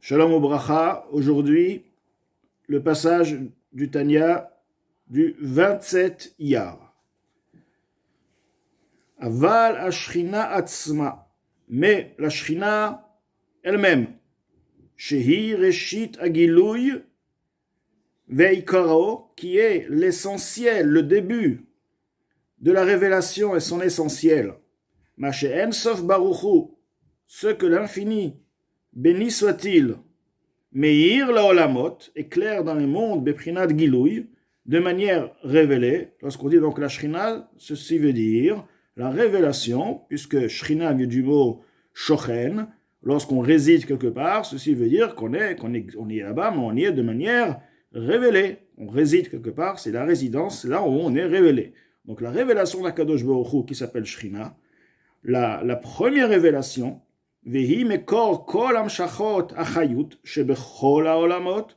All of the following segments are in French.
Shalom Obracha, aujourd'hui, le passage du Tanya du 27 Iyar. Aval Ashrina Atzma, mais la Shrina elle-même, Shehi Reshit Agilouy Veikaro, qui est l'essentiel, le début de la révélation et son essentiel. Mashe'en Sof Baruchu, ce que l'infini, béni soit-il, Meir laolamot, éclaire dans les mondes, Beprinat Gilouy, de manière révélée. Lorsqu'on dit donc la Shrina, ceci veut dire la révélation, puisque Shrina vient du mot Shochen, lorsqu'on réside quelque part, ceci veut dire qu'on est là-bas, mais on y est de manière révélée. On réside quelque part, c'est la résidence, c'est là où on est révélé. Donc la révélation d'Akadosh Baruch Hu, qui s'appelle Shrina, la première révélation, Vehi mekor kol amshachot achayut shebechol haolamot,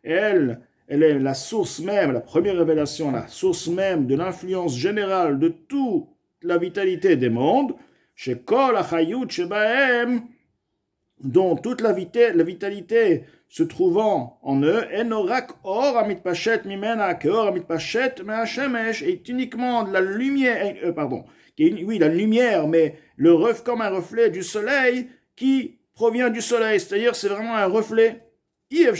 elle est la source même, la première révélation, la source même de l'influence générale de toute la vitalité des mondes, shekol achayut shebahem, dont toute la vitalité se trouvant en eux, enorak or amitpashet mimena keor amitpashet me'ashemesh, est uniquement de la lumière, la lumière, mais le comme un reflet du soleil qui provient du soleil, c'est-à-dire c'est vraiment un reflet. Les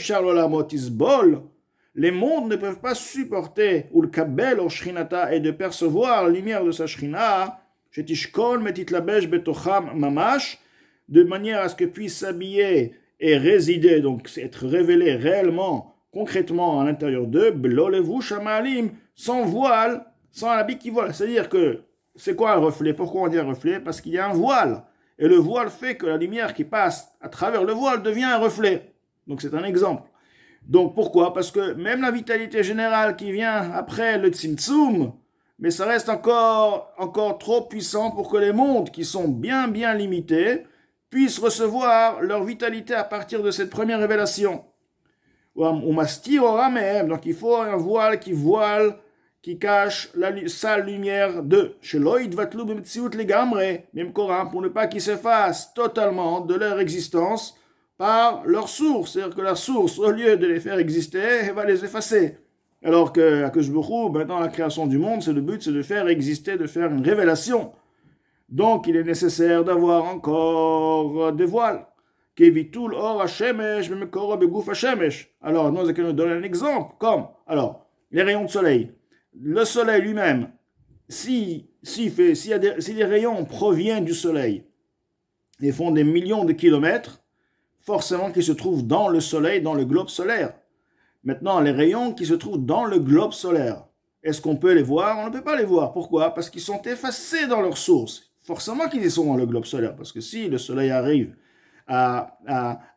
mondes ne peuvent pas supporter ou le kabel au shrinata et de percevoir la lumière de sa shrina, shetishkol metitlabesh betocham mamash, de manière à ce que puisse s'habiller et résider, donc être révélé réellement, concrètement à l'intérieur d'eux, blolevu shamalim, sans voile, sans un habit qui voile. C'est-à-dire que c'est quoi un reflet? Pourquoi on dit un reflet? Parce qu'il y a un voile. Et le voile fait que la lumière qui passe à travers le voile devient un reflet. Donc c'est un exemple. Donc pourquoi? Parce que même la vitalité générale qui vient après le tzimtzum, mais ça reste encore trop puissant pour que les mondes qui sont bien limités puissent recevoir leur vitalité à partir de cette première révélation. Donc il faut un voile qui cache sa lumière de pour ne pas qu'ils s'effacent totalement de leur existence par leur source. C'est-à-dire que la source, au lieu de les faire exister, elle va les effacer. Alors que Akadosh Baruch Hu, maintenant la création du monde, le but c'est de faire exister, de faire une révélation. Donc il est nécessaire d'avoir encore des voiles. Alors nous allons donner un exemple, comme les rayons de soleil. Le soleil lui-même, si les rayons proviennent du soleil et font des millions de kilomètres, forcément qu'ils se trouvent dans le soleil, dans le globe solaire. Maintenant, les rayons qui se trouvent dans le globe solaire, est-ce qu'on peut les voir? On ne peut pas les voir. Pourquoi? Parce qu'ils sont effacés dans leur source. Forcément qu'ils y sont dans le globe solaire, parce que si le soleil arrive à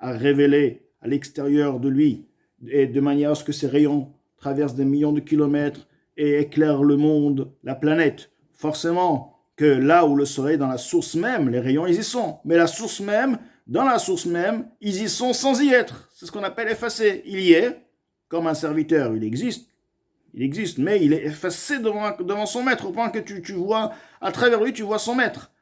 révéler à l'extérieur de lui, et de manière à ce que ces rayons traversent des millions de kilomètres et éclairent le monde, la planète, forcément que là où le soleil, dans la source même, les rayons, ils y sont. Mais dans la source même, ils y sont sans y être. C'est ce qu'on appelle effacé. Il y est, comme un serviteur, il existe, mais il est effacé devant son maître, au point que tu vois, à travers lui, tu vois son maître.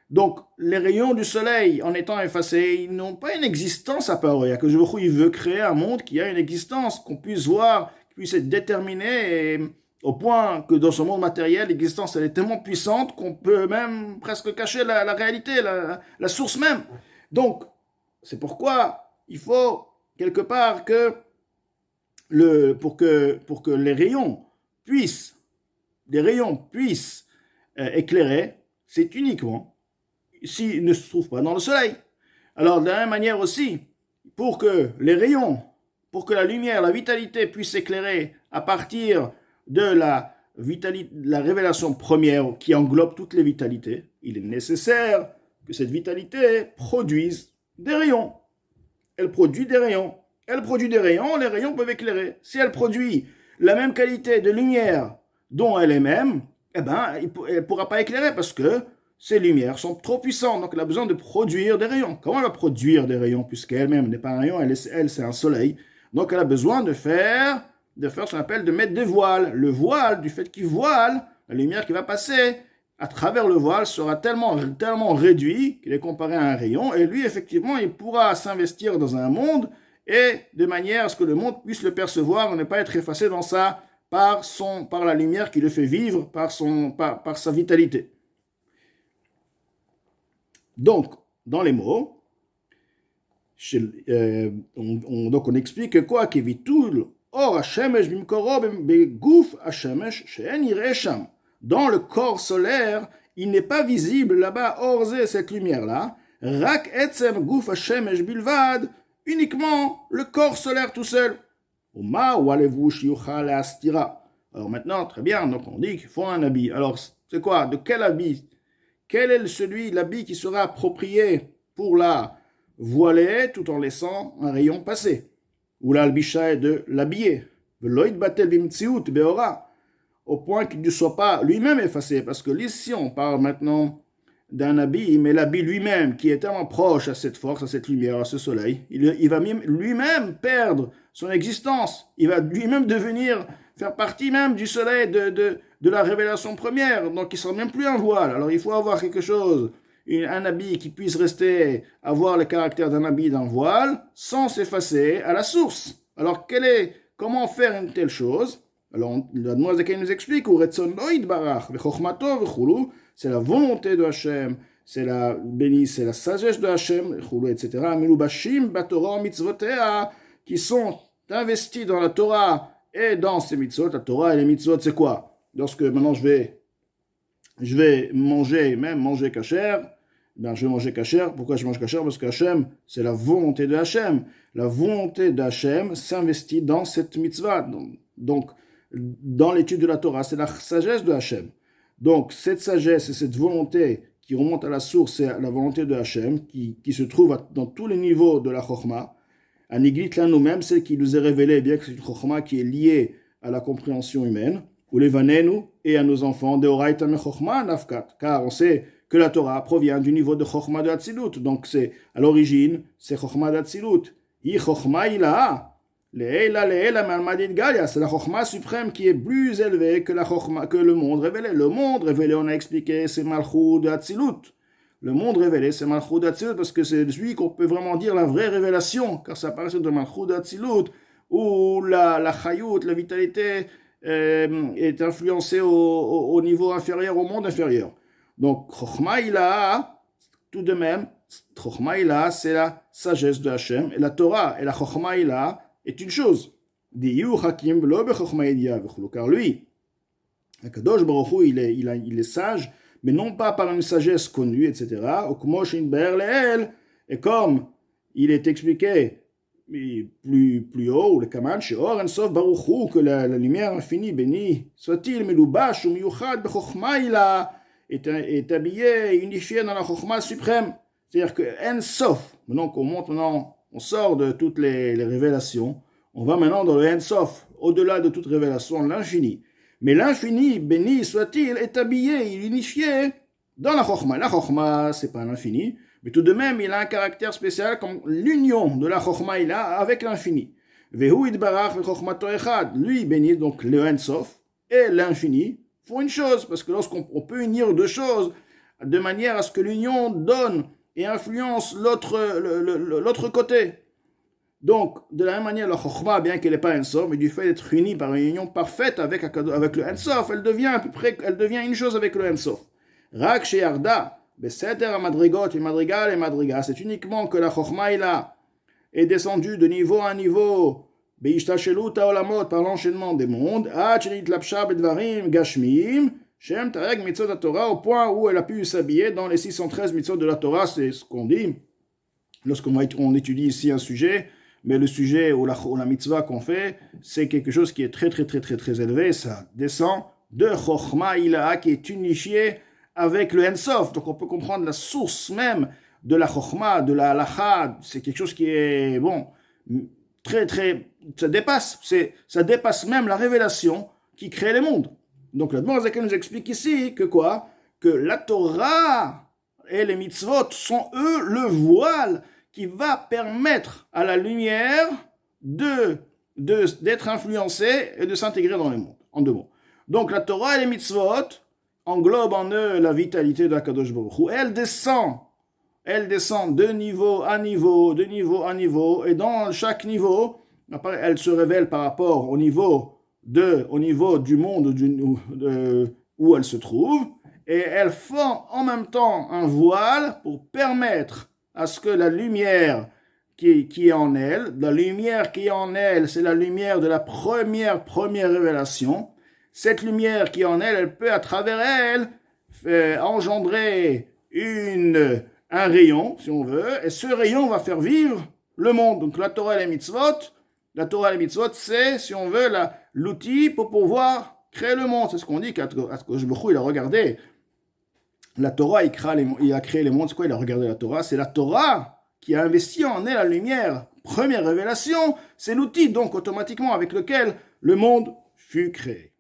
Donc, les rayons du soleil, en étant effacés, ils n'ont pas une existence à part eux. Que il veut créer un monde qui a une existence, qu'on puisse voir, qui puisse être déterminé, et au point que dans ce monde matériel, l'existence, elle est tellement puissante qu'on peut même presque cacher la réalité, la source même. Donc, c'est pourquoi il faut, quelque part, pour que les rayons puissent éclairer, c'est uniquement s'ils ne se trouvent pas dans le soleil. Alors, de la même manière aussi, pour que la lumière, la vitalité puisse éclairer à partir de la révélation première qui englobe toutes les vitalités, il est nécessaire que cette vitalité produise des rayons. Elle produit des rayons, les rayons peuvent éclairer. Si elle produit la même qualité de lumière dont elle est même, elle ne pourra pas éclairer parce que ces lumières sont trop puissantes. Donc elle a besoin de produire des rayons. Comment elle va produire des rayons puisqu'elle-même n'est pas un rayon, elle c'est un soleil. Donc elle a besoin de faire ce qu'on appelle de mettre des voiles. Le voile, du fait qu'il voile, la lumière qui va passer, à travers le voile, sera tellement réduit qu'il est comparé à un rayon, et lui, effectivement, il pourra s'investir dans un monde, et de manière à ce que le monde puisse le percevoir et ne pas être effacé dans ça par la lumière qui le fait vivre, par sa vitalité. Donc, dans les mots, donc on explique quoi? Kevitul or hashemesh bimkoro beguf hashemesh she'en yireh sham. Dans le corps solaire, il n'est pas visible là-bas, orze, cette lumière-là. Rak etzem guf hashemesh bilvad, uniquement le corps solaire tout seul. Uma walevu shiuchal astira. Alors maintenant, très bien, donc on dit qu'il faut un habit. Alors, c'est quoi? De quel habit? Quel est l'habit qui sera approprié pour la voiler tout en laissant un rayon passer? Ou l'albisha est de l'habiller. Veloid batel bimtziut beora. Au point qu'il ne soit pas lui-même effacé. Parce que ici, on parle maintenant d'un habit, mais l'habit lui-même, qui est tellement proche à cette force, à cette lumière, à ce soleil, il va lui-même perdre son existence. Il va lui-même faire partie même du soleil de la révélation première. Donc, il ne sera même plus un voile. Alors, il faut avoir quelque chose, un habit qui puisse avoir le caractère d'un habit, d'un voile, sans s'effacer à la source. Alors, comment faire une telle chose? Alors, l'Admorazaken nous explique, c'est la volonté de Hachem, c'est la sagesse de Hachem, etc. Qui sont investis dans la Torah et dans ces mitzvot. La Torah et les mitzvot, c'est quoi? Lorsque maintenant je vais manger kasher, je vais manger kasher. Pourquoi je mange kasher? Parce que Hachem, c'est la volonté de Hachem. La volonté d'Hachem s'investit dans cette mitzvah. Donc, dans l'étude de la Torah, c'est la sagesse de Hachem. Donc, cette sagesse et cette volonté qui remonte à la source, c'est la volonté de Hachem, qui se trouve dans tous les niveaux de la Chokhmah. À Niglit, là, nous-mêmes, celle qui nous est révélée, bien que c'est une Chokhmah qui est liée à la compréhension humaine, ou les vanenu et à nos enfants, de Oraita me Chokhmah nafkat, car on sait que la Torah provient du niveau de Chokhmah de Hatzilut. Donc, à l'origine, c'est Chokhmah de Hatzilut. Hi Chokhmah ilaha. C'est la Chokhmah suprême qui est plus élevée que le monde révélé. Le monde révélé, on a expliqué, c'est Malchut de Hatzilut. Le monde révélé, c'est Malchut de Hatzilut parce que c'est celui qu'on peut vraiment dire la vraie révélation, car ça apparaît de Malchut de Hatzilut, où la Chayut, la vitalité, est influencée au niveau inférieur, au monde inférieur. Donc, Chokhmah ilaha, tout de même, Chokhmah ilaha, c'est la sagesse de Hachem, et la Torah et la Chokhmah ilaha est une chose. Car lui, Akadosh Baruch Hu, il est sage, mais non pas par une sagesse connue, etc. Et comme il est expliqué plus haut, le Kaman, que la lumière infinie, béni soit-il, Melubash ou Miyuchad Bechokma ila, est habillé, unifié dans la Chokhmah suprême. C'est-à-dire que En Sof, maintenant on sort de toutes les révélations, on va maintenant dans le En Sof, au-delà de toute révélation, l'infini. Mais l'infini, béni soit-il, est habillé, il est unifié dans la Chokhmah. La Chokhmah, c'est pas l'infini, mais tout de même, il a un caractère spécial comme l'union de la Chokhmah il a avec l'infini. Vehu idbarach v'chokhmato echad. Lui, béni, donc le En Sof et l'infini font une chose, parce que lorsqu'on peut unir deux choses de manière à ce que l'union donne et influence l'autre côté. Donc, de la même manière, la Chokhmah, bien qu'elle n'est pas Ensof, mais du fait d'être unie par une union parfaite avec le Ensof, elle devient une chose avec le Ensof. Rak she'arda, beseder madrigot et madriga, c'est uniquement que la Chokhmah est descendue de niveau à niveau, beishtashelut haolamot, par l'enchaînement des mondes, ad shenitlapsha bedvarim gashmim, shem tarek mitzvot Torah, au point où elle a pu s'habiller dans les 613 mitzvot de la Torah, c'est ce qu'on dit, lorsqu'on étudie ici un sujet. Mais le sujet ou la mitzvah qu'on fait, c'est quelque chose qui est très très très très très élevé. Ça descend de Chokhmah ilaha qui est unifié avec le Ensof. Donc on peut comprendre la source même de la Chokhmah, de la halacha. C'est quelque chose qui est très très, ça dépasse même la révélation qui crée les mondes. Donc la Admorazaken nous explique ici que quoi? Que la Torah et les mitzvot sont eux le voile qui va permettre à la lumière d'être influencée et de s'intégrer dans le monde, en deux mots. Donc la Torah et les mitzvot, englobe en eux la vitalité d'Akadosh Baruch Hu. Elle descend de niveau à niveau, de niveau à niveau, et dans chaque niveau, elle se révèle par rapport au niveau du monde où elle se trouve, et elle forme en même temps un voile pour permettre à ce que la lumière qui est en elle, c'est la lumière de la première révélation. Cette lumière qui est en elle, elle peut à travers elle engendrer un rayon, si on veut, et ce rayon va faire vivre le monde. Donc la Torah et les mitzvot, c'est, si on veut, l'outil pour pouvoir créer le monde. C'est ce qu'on dit qu'Akadosh Baruch Hu, il a regardé la Torah, il a créé les mondes. C'est quoi, il a regardé la Torah? C'est la Torah qui a investi en elle la lumière. Première révélation, c'est l'outil donc automatiquement avec lequel le monde fut créé.